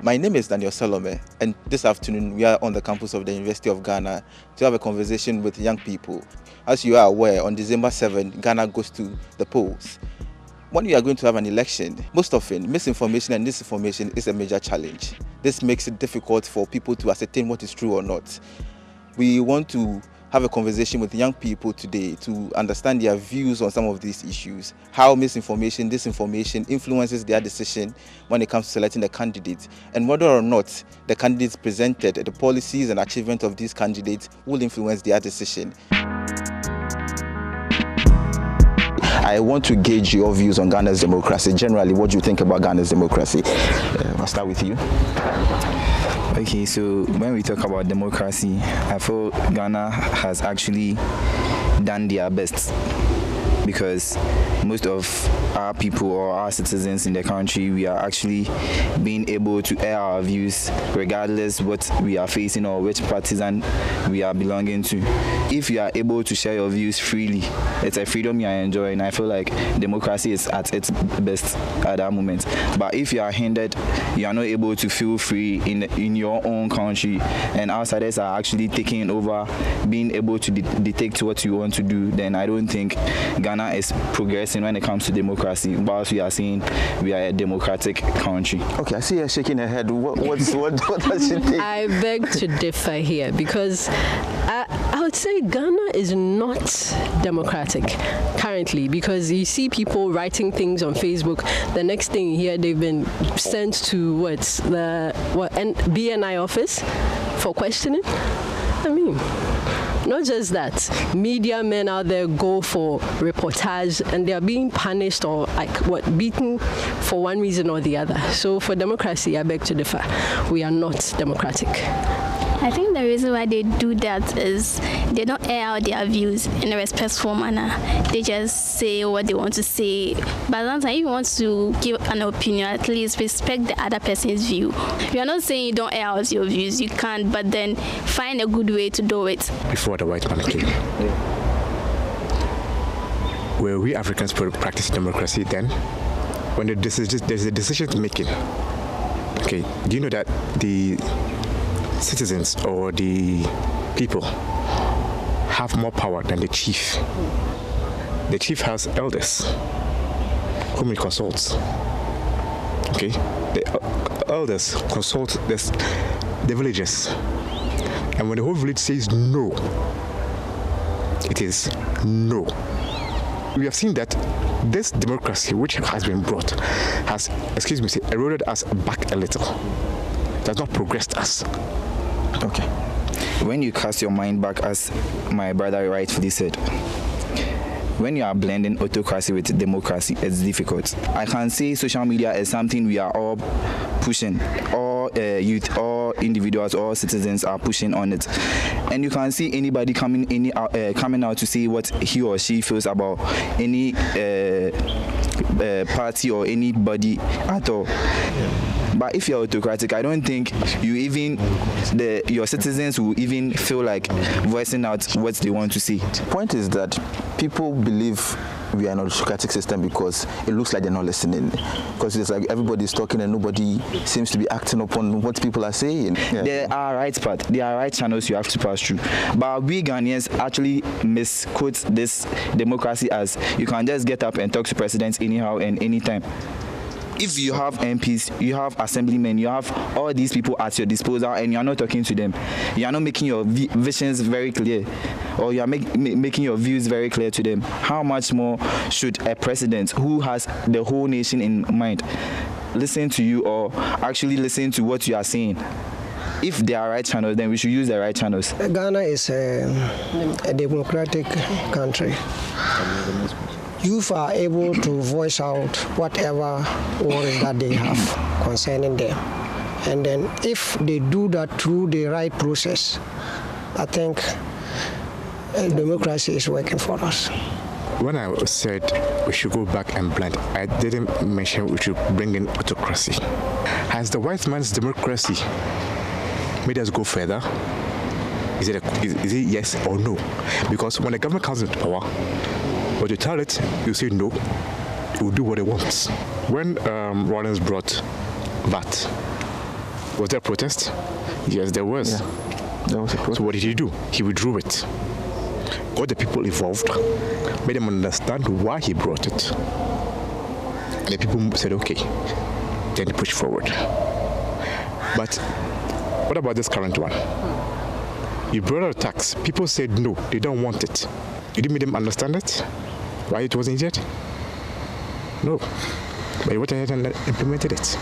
My name is Daniel Salome, and this afternoon we are on the campus of the University of Ghana to have a conversation with young people. As you are aware, on December 7, Ghana goes to the polls. When we are going to have an election, most often misinformation and disinformation is a major challenge. This makes it difficult for people to ascertain what is true or not. We want to have a conversation with young people today to understand their views on some of these issues, how misinformation, disinformation influences their decision when it comes to selecting a candidate, and whether or not the candidates presented, the policies and achievements of these candidates will influence their decision. I want to gauge your views on Ghana's democracy. Generally, what do you think about Ghana's democracy? I'll start with you. Okay, so when we talk about democracy, I feel Ghana has actually done their best, because most of our people or our citizens in the country, we are actually being able to air our views regardless what we are facing or which partisan we are belonging to. If you are able to share your views freely, it's a freedom you are enjoying. I feel like democracy is at its best at that moment. But if you are hindered, you are not able to feel free in your own country, and outsiders are actually taking over, being able to dictate what you want to do, then I don't think Ghana is progressing when it comes to democracy. Whilst we are saying we are a democratic country. Okay, I see her shaking her head. What does she think? I beg to differ here, because I would say Ghana is not democratic currently, because you see people writing things on Facebook. The next thing you hear, they've been sent to BNI office for questioning. I mean, not just that, media men out there go for reportage and they are being punished or beaten for one reason or the other. So for democracy, I beg to differ. We are not democratic. I think the reason why they do that is they don't air out their views in a respectful manner. They just say what they want to say. But sometimes if you want to give an opinion, at least respect the other person's view. We are not saying you don't air out your views, you can't, but then find a good way to do it. Before the white man came, where we Africans practice democracy then, when there's a decision making, okay, do you know that the citizens or the people have more power than the chief? The chief has elders whom he consults. Okay, the elders consult the villagers, and when the whole village says no, it is no. We have seen that this democracy which has been brought has, eroded us back a little. It has not progressed us. Okay. When you cast your mind back, as my brother rightfully said, when you are blending autocracy with democracy, it's difficult. I can say social media is something we are all pushing. All youth, all individuals, all citizens are pushing on it. And you can see anybody coming out to say what he or she feels about any party or anybody at all. But if you're autocratic, I don't think your citizens will even feel like voicing out what they want to say. The point is that people believe we are in an autocratic system because it looks like they're not listening. Because it's like everybody's talking and nobody seems to be acting upon what people are saying. Yeah. There are right channels you have to pass through. But we Ghanaians actually misquote this democracy as you can just get up and talk to presidents anyhow and anytime. If you have MPs, you have assemblymen, you have all these people at your disposal and you are not talking to them, you are not making your visions very clear, or you are making your views very clear to them, how much more should a president who has the whole nation in mind listen to you or actually listen to what you are saying? If there are right channels, then we should use the right channels. Ghana is a democratic country. Youth are able to voice out whatever worries that they have concerning them. And then if they do that through the right process, I think democracy is working for us. When I said we should go back and blend, I didn't mention we should bring in autocracy. Has the white man's democracy made us go further? Is it yes or no? Because when the government comes into power, but you tell it, you say no, it will do what it wants. When Rawlings brought VAT, Was there a protest? Yes, there was. Yeah, there was a protest. So what did he do? He withdrew it. Got the people involved, made them understand why he brought it. And the people said, okay, then they pushed forward. But what about this current one? You brought out a tax. People said no, they don't want it. You didn't make them understand it? Why it wasn't yet? No. But you went ahead and implemented it.